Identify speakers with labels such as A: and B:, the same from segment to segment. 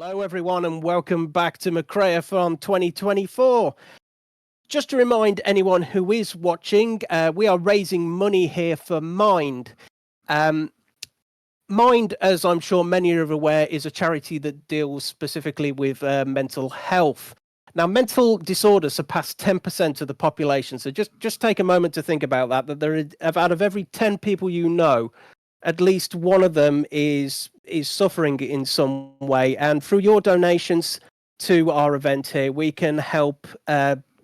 A: Hello, everyone, and welcome back to McRaeathon 2024. Just to remind anyone who is watching, we are raising money here for Mind. Mind, as I'm sure many are aware, is a charity that deals specifically with mental health. Now, mental disorders surpass 10% of the population, so just take a moment to think about that, there are, out of every 10 people you know, at least one of them is suffering in some way. And through your donations to our event here, we can help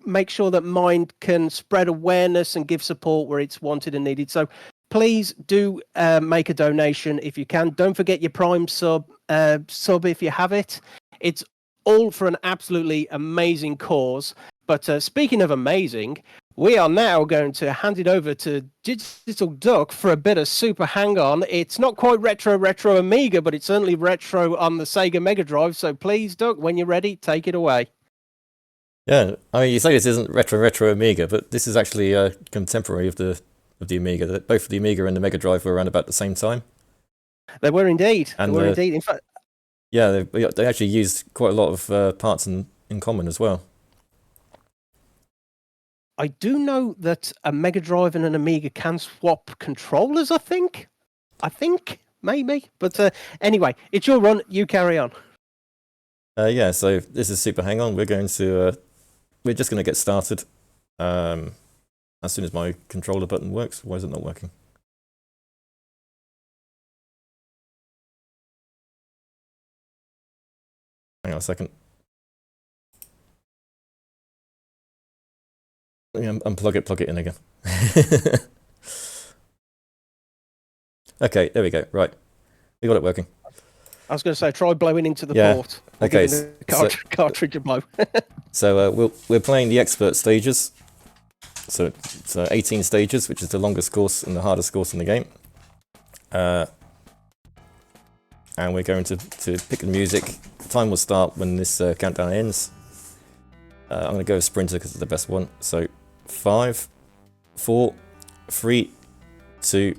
A: make sure that Mind can spread awareness and give support where it's wanted and needed. So please do make a donation if you can. Don't forget your Prime sub if you have it. It's all for an absolutely amazing cause. But speaking of amazing, we are now going to hand it over to DigitalDuck for a bit of Super Hang-On. It's not quite retro Amiga, but it's certainly retro on the Sega Mega Drive. So please, Duck, when you're ready, take it away.
B: Yeah, I mean, you say this isn't retro Amiga, but this is actually a contemporary of the Amiga. Both the Amiga and the Mega Drive were around about the same time.
A: They were indeed.
B: And,
A: they were indeed. In fact,
B: yeah, they actually used quite a lot of parts in common as well.
A: I do know that a Mega Drive and an Amiga can swap controllers, I think, maybe. But anyway, it's your run. You carry on.
B: Yeah, so this is Super Hang-On. We're just going to get started as soon as my controller button works. Why is it not working? Hang on a second. Unplug it, plug it in again. Okay, there we go. Right, we got it working.
A: I was going to say, try blowing into the port.
B: Okay,
A: the cartridge a blow.
B: So we're playing the expert stages. So it's 18 stages, which is the longest course and the hardest course in the game. And we're going to pick the music. The time will start when this countdown ends. I'm going to go with Sprinter because it's the best one. So 5, 4, 3, 2,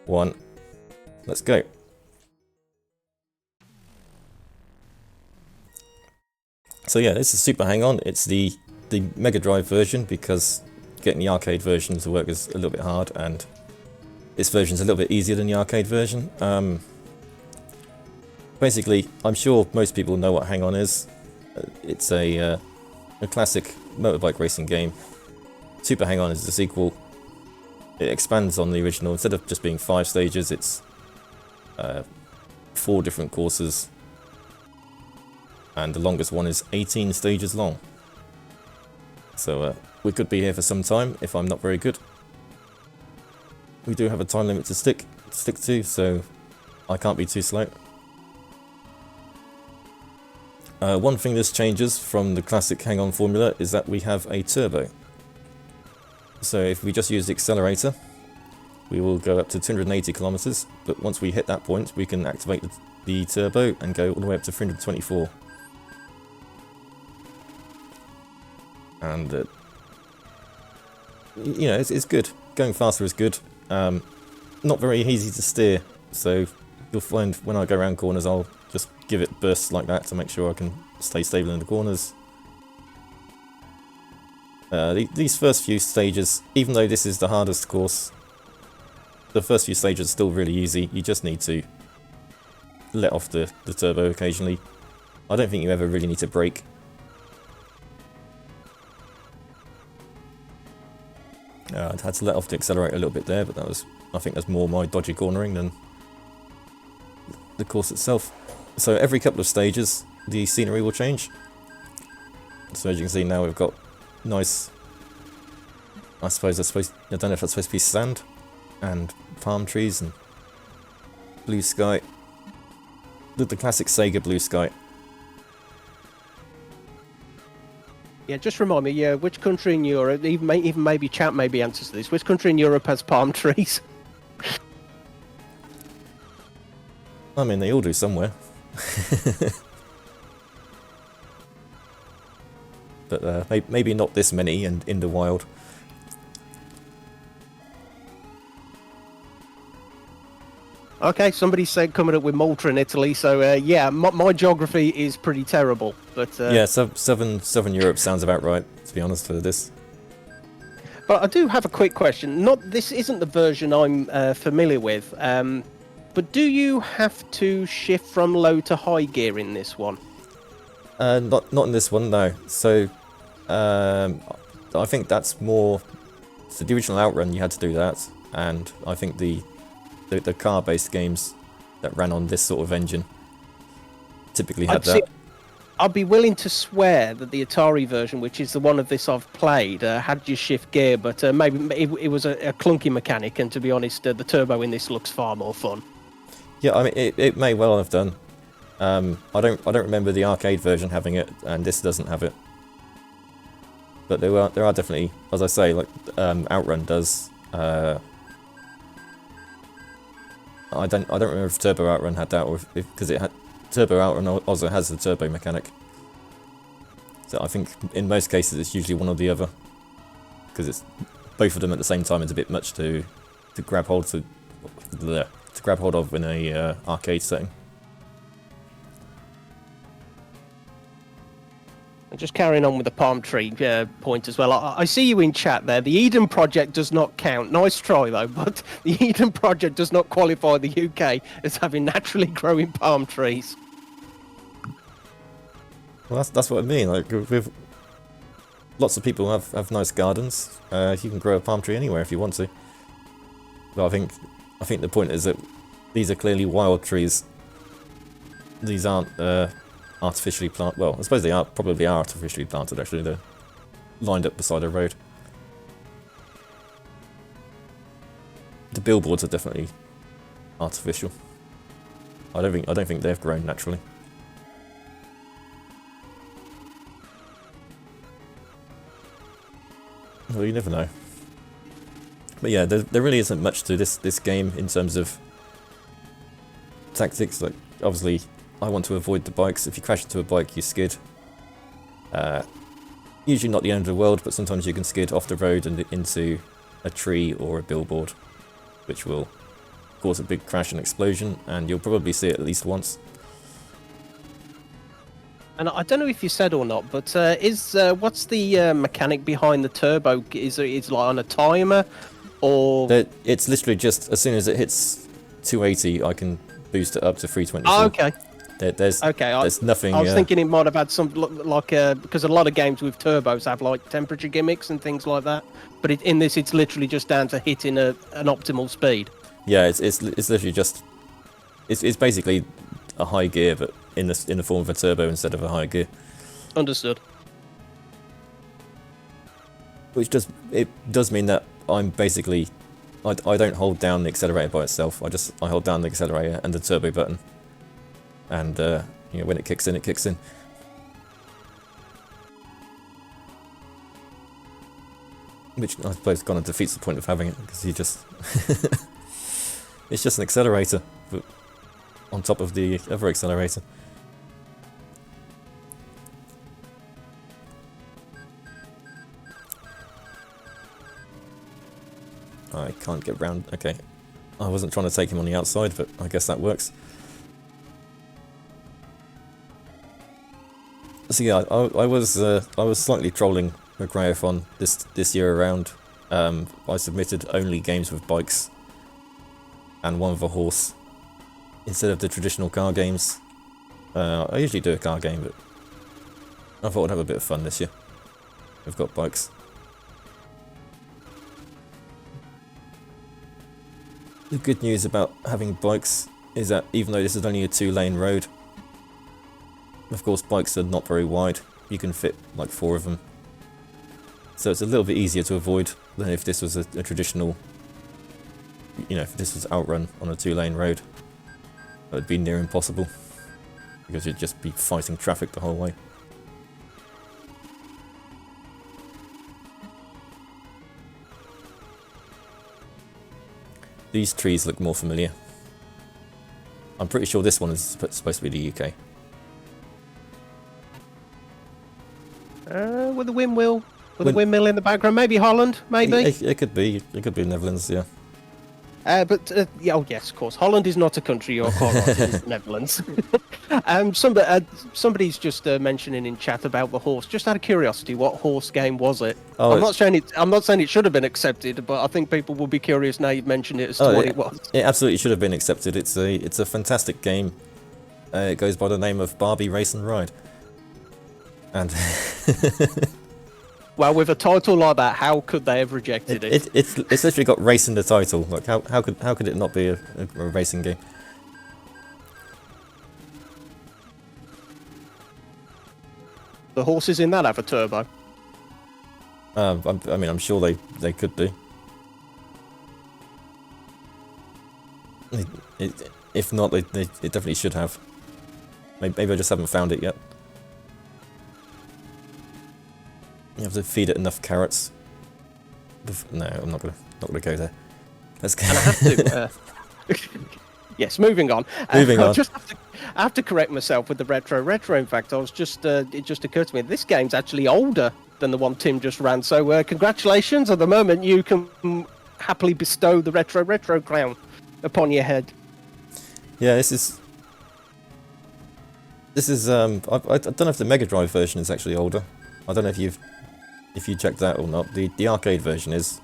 B: 1. Let's go. So yeah, this is Super Hang-On. It's the Mega Drive version because getting the arcade version to work is a little bit hard, and this version is a little bit easier than the arcade version. Basically, I'm sure most people know what Hang-On is. It's a classic motorbike racing game. Super Hang-On is the sequel. It expands on the original. Instead of just being 5 stages, it's 4 different courses. And the longest one is 18 stages long. So we could be here for some time if I'm not very good. We do have a time limit to stick to, so I can't be too slow. One thing this changes from the classic Hang-On formula is that we have a turbo. So if we just use the accelerator, we will go up to 280 kilometers, but once we hit that point, we can activate the turbo and go all the way up to 324. And, you know, it's good. Going faster is good. Not very easy to steer, so you'll find when I go around corners, I'll just give it bursts like that to make sure I can stay stable in the corners. These first few stages, even though this is the hardest course, the first few stages are still really easy. You just need to let off the turbo occasionally. I don't think you ever really need to brake. I had to let off the accelerator a little bit there, but I think that's more my dodgy cornering than the course itself. So every couple of stages, the scenery will change. So as you can see now, we've got nice, I don't know if that's supposed to be sand and palm trees and blue sky. The classic Sega blue sky.
A: Yeah, just remind me, which country in Europe, even maybe chat maybe answers this, which country in Europe has palm trees?
B: I mean, they all do somewhere. But maybe not this many and in the wild.
A: Okay, somebody said coming up with Malta in Italy, so yeah, my geography is pretty terrible. But
B: Yeah, Southern Europe sounds about right, to be honest, for this.
A: But I do have a quick question. This isn't the version I'm familiar with, but do you have to shift from low to high gear in this one?
B: Not in this one, no. So, I think that's more. So the original Outrun, you had to do that, and I think the car-based games that ran on this sort of engine typically had that.
A: I'd be willing to swear that the Atari version, which is the one of this I've played, had you shift gear, but maybe it was a clunky mechanic, and to be honest, the turbo in this looks far more fun.
B: Yeah, I mean, it may well have done. I don't remember the arcade version having it, and this doesn't have it. But there are definitely, as I say, like Outrun does. I don't remember if Turbo Outrun had that, or because it had Turbo Outrun also has the turbo mechanic. So I think in most cases it's usually one or the other, because it's both of them at the same time is a bit much to grab hold of in a arcade setting.
A: Just carrying on with the palm tree point as well. I see you in chat there. The Eden Project does not count. Nice try though, but the Eden Project does not qualify the UK as having naturally growing palm trees.
B: Well, that's what I mean. Like, with lots of people have nice gardens. You can grow a palm tree anywhere if you want to. But I think the point is that these are clearly wild trees. These aren't artificially planted. Well, I suppose they probably are artificially planted. Actually, they're lined up beside a road. The billboards are definitely artificial. I don't think they've grown naturally. Well, you never know. But yeah, there really isn't much to this game in terms of tactics. Like, obviously, I want to avoid the bikes. If you crash into a bike, you skid. Usually not the end of the world, but sometimes you can skid off the road and into a tree or a billboard, which will cause a big crash and explosion, and you'll probably see it at least once.
A: And I don't know if you said or not, but what's the mechanic behind the turbo? Is it like on a timer, or
B: it's literally just as soon as it hits 280, I can boost it up to 324.
A: Oh, okay.
B: There's nothing.
A: I was thinking it might have had some like because a lot of games with turbos have like temperature gimmicks and things like that. But in this, it's literally just down to hitting an optimal speed.
B: Yeah, it's literally just it's basically a high gear, but in the form of a turbo instead of a high gear.
A: Understood.
B: Which does mean that I'm basically I don't hold down the accelerator by itself. I hold down the accelerator and the turbo button, and when it kicks in, it kicks in. Which I suppose kind of defeats the point of having it, because you just it's just an accelerator, but on top of the other accelerator. I can't get round. Okay, I wasn't trying to take him on the outside, but I guess that works. So yeah, I was slightly trolling McRaeathon this year around. I submitted only games with bikes and one with a horse instead of the traditional car games. I usually do a car game, but I thought I'd have a bit of fun this year. We've got bikes. The good news about having bikes is that even though this is only a 2-lane road, of course bikes are not very wide. You can fit like 4 of them. So it's a little bit easier to avoid than if this was a traditional, if this was Outrun on a 2-lane road. That would be near impossible, because you'd just be fighting traffic the whole way. These trees look more familiar. I'm pretty sure this one is supposed to be the UK.
A: With the windmill, the windmill in the background, maybe Holland, maybe.
B: It could be. It could be the Netherlands, yeah.
A: Yeah, oh yes, of course. Holland is not a country. You're quite right. It is the Netherlands. Somebody's just mentioning in chat about the horse. Just out of curiosity, what horse game was it?
B: Oh,
A: I'm not saying it should have been accepted, but I think people will be curious now you've mentioned it as to what it was.
B: It absolutely should have been accepted. It's a fantastic game. It goes by the name of Barbie Race and Ride. And
A: well, with a title like that, how could they have rejected it?
B: It's literally got race in the title. Like how could it not be a racing game?
A: The horses in that have a turbo.
B: I mean, I'm sure they could do. If not, it definitely should have. Maybe I just haven't found it yet. You have to feed it enough carrots. No, I'm not gonna go there. Let's go.
A: And I have to. Yes, moving on.
B: Moving on.
A: I have to correct myself with the retro. Retro, in fact, it just occurred to me this game's actually older than the one Tim just ran. So congratulations! At the moment, you can happily bestow the retro crown upon your head.
B: Yeah, this is. I don't know if the Mega Drive version is actually older. I don't know if you checked that or not. The arcade version is.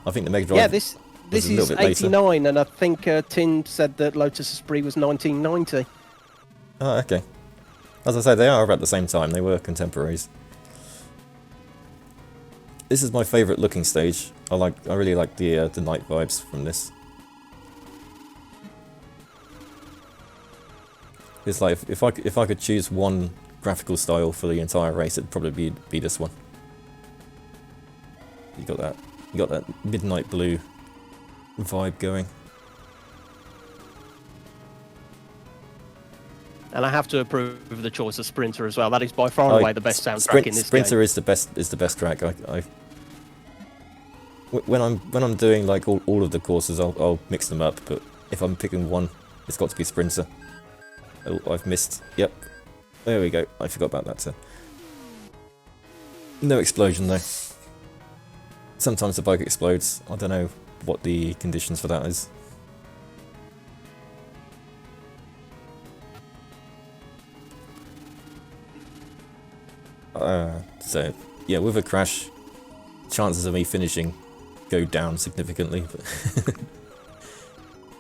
B: I think the Mega Drive.
A: Yeah, this is 89, and I think Tim said that Lotus Esprit was 1990.
B: Oh, okay. As I say, they are about the same time. They were contemporaries. This is my favourite looking stage. I really like the night vibes from this. It's like if I could choose one graphical style for the entire race, it'd probably be this one. You got that midnight blue vibe going.
A: And I have to approve of the choice of Sprinter as well. That is by far and away the best soundtrack in this
B: Sprinter
A: game.
B: is the best track. When I'm doing like all of the courses, I'll mix them up. But if I'm picking one, it's got to be Sprinter. Oh, I've missed. Yep. There we go. I forgot about that too. No explosion though. Sometimes the bike explodes. I don't know what the conditions for that is. So yeah, with a crash, chances of me finishing go down significantly. But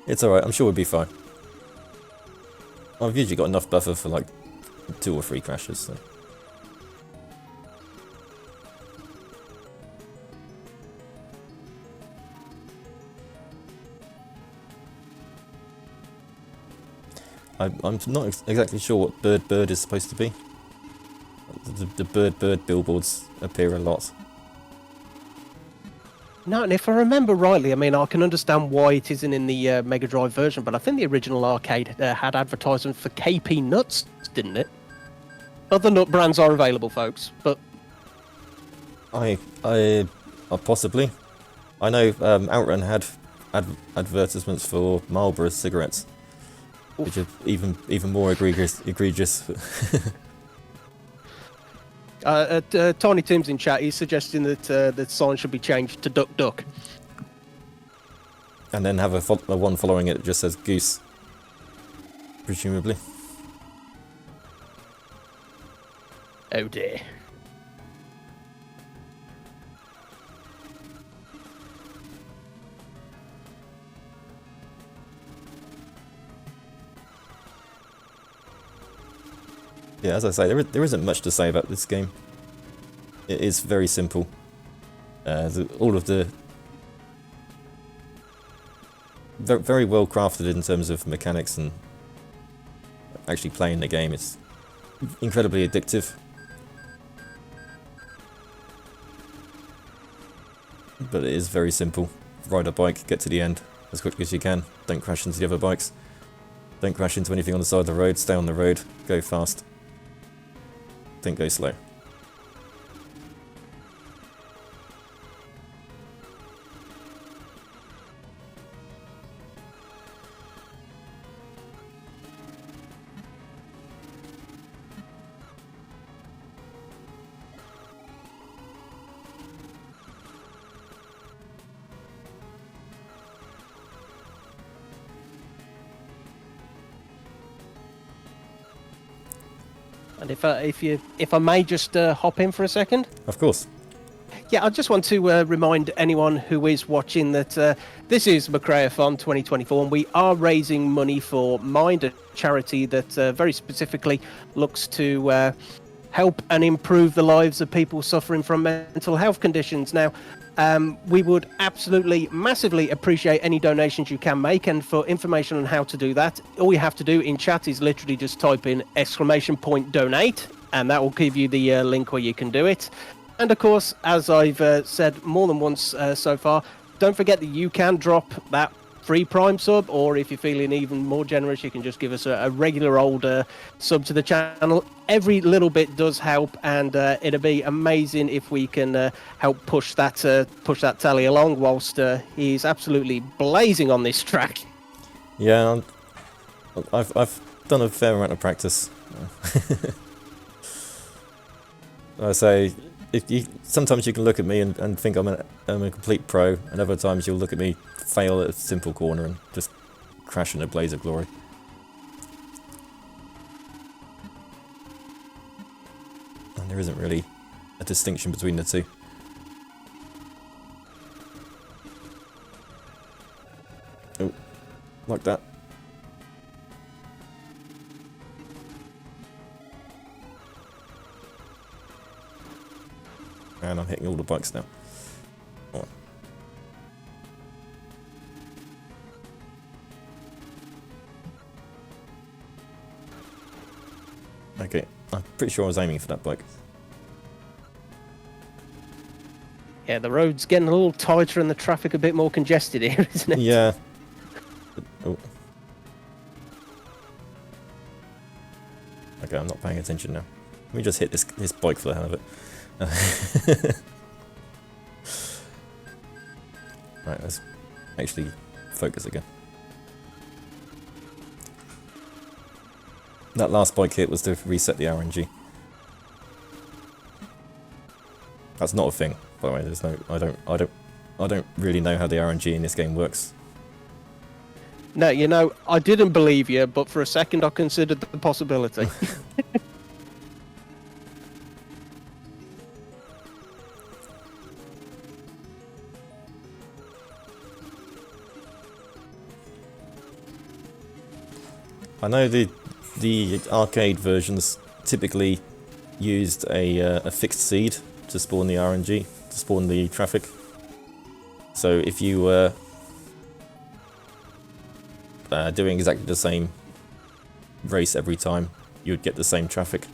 B: it's alright. I'm sure we'll be fine. I've usually got enough buffer for like 2 or 3 crashes. So. I'm not exactly sure what bird is supposed to be. The bird billboards appear a lot.
A: No, and if I remember rightly, I mean, I can understand why it isn't in the Mega Drive version, but I think the original arcade had advertisement for KP nuts, didn't it? Other nut brands are available, folks, but...
B: Possibly. I know Outrun had advertisements for Marlboro cigarettes, which are even more egregious.
A: Tiny Tim's in chat. He's suggesting that the sign should be changed to Duck Duck.
B: And then have a one following it that just says Goose. Presumably.
A: Oh dear.
B: Yeah, as I say, there isn't much to say about this game. It is very simple. All of the... Very well crafted in terms of mechanics and actually playing the game. It's incredibly addictive. But it is very simple. Ride a bike, get to the end as quickly as you can. Don't crash into the other bikes. Don't crash into anything on the side of the road. Stay on the road. Go fast. Don't go slow.
A: And if I may just hop in for a second.
B: Of course.
A: Yeah, I just want to remind anyone who is watching that this is McRaeathon 2024, and we are raising money for Mind, a charity that very specifically looks to help and improve the lives of people suffering from mental health conditions. Now, we would absolutely massively appreciate any donations you can make, and for information on how to do that, all you have to do in chat is literally just type in !donate, and that will give you the link where you can do it. And of course, as I've said more than once so far, don't forget that you can drop that free Prime sub, or if you're feeling even more generous, you can just give us a regular old sub to the channel. Every little bit does help, and it'll be amazing if we can help push that tally along whilst he's absolutely blazing on this track.
B: Yeah, I've done a fair amount of practice. I say, sometimes you can look at me and think I'm a complete pro, and other times you'll look at me fail at a simple corner and just crash in a blaze of glory. And there isn't really a distinction between the two. Oh, like that. And I'm hitting all the bikes now. Come on. Okay, I'm pretty sure I was aiming for that bike.
A: Yeah, the road's getting a little tighter and the traffic a bit more congested here, isn't it?
B: Yeah. Oh. Okay, I'm not paying attention now. Let me just hit this bike for the hell of it. Right, let's actually focus again. That last bike hit was to reset the RNG. That's not a thing, by the way. There's no, I don't really know how the RNG in this game works.
A: No, you know, I didn't believe you, but for a second I considered the possibility.
B: I know the arcade versions typically used a fixed seed to spawn the RNG, to spawn the traffic. So if you were doing exactly the same race every time, you'd get the same traffic.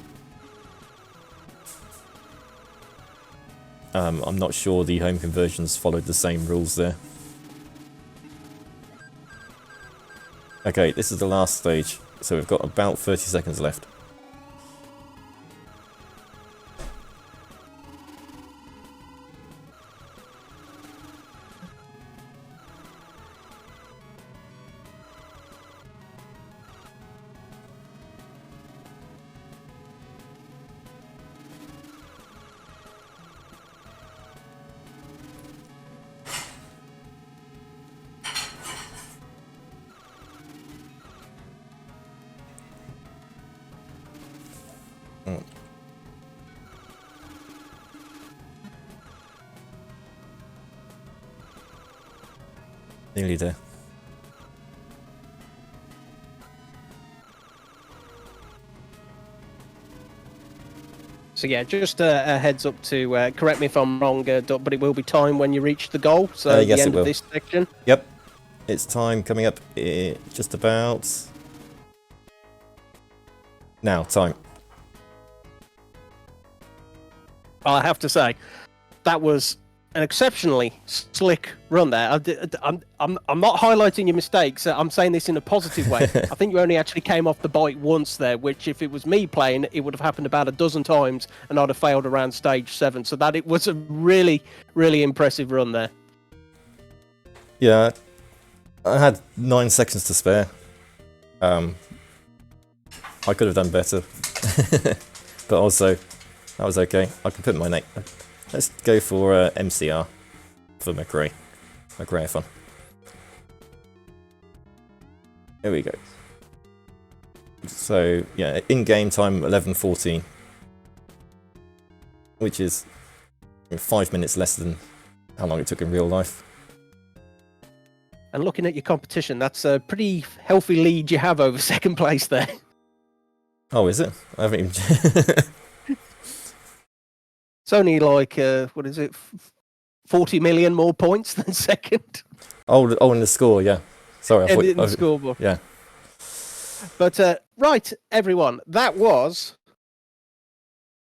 B: I'm not sure the home conversions followed the same rules there. Okay, this is the last stage, so we've got about 30 seconds left. Nearly there.
A: So yeah, just a heads up to correct me if I'm wrong, Duck, but it will be time when you reach the goal. So
B: Yes,
A: the end
B: it will.
A: of this section.
B: Yep, it's time coming up. Just about now. Time.
A: I have to say, that was an exceptionally slick run there. I'm not highlighting your mistakes. I'm saying this in a positive way. I think you only actually came off the bike once there, which if it was me playing, it would have happened about a dozen times, and I'd have failed around stage 7. So that it was a really, really impressive run there.
B: Yeah, I had 9 seconds to spare. I could have done better, but also that was okay. I can put my name. Let's go for MCR for McRaeathon. Here we go. So yeah, in-game time 11:14, which is 5 minutes less than how long it took in real life.
A: And looking at your competition, that's a pretty healthy lead you have over second place there.
B: Oh, is it? I haven't even.
A: It's only like, what is it, 40 million more points than second.
B: Oh, in the score, yeah. Sorry, I thought
A: In the scoreboard.
B: Yeah.
A: But right, everyone, that was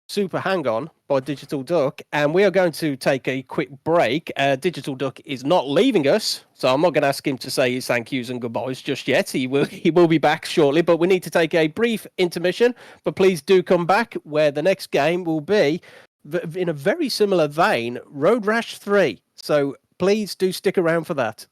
A: Super Hang On by DigitalDuck, and we are going to take a quick break. DigitalDuck is not leaving us, so I'm not going to ask him to say his thank yous and goodbyes just yet. He will be back shortly, but we need to take a brief intermission. But please do come back, where the next game will be, in a very similar vein, Road Rash 3. So please do stick around for that.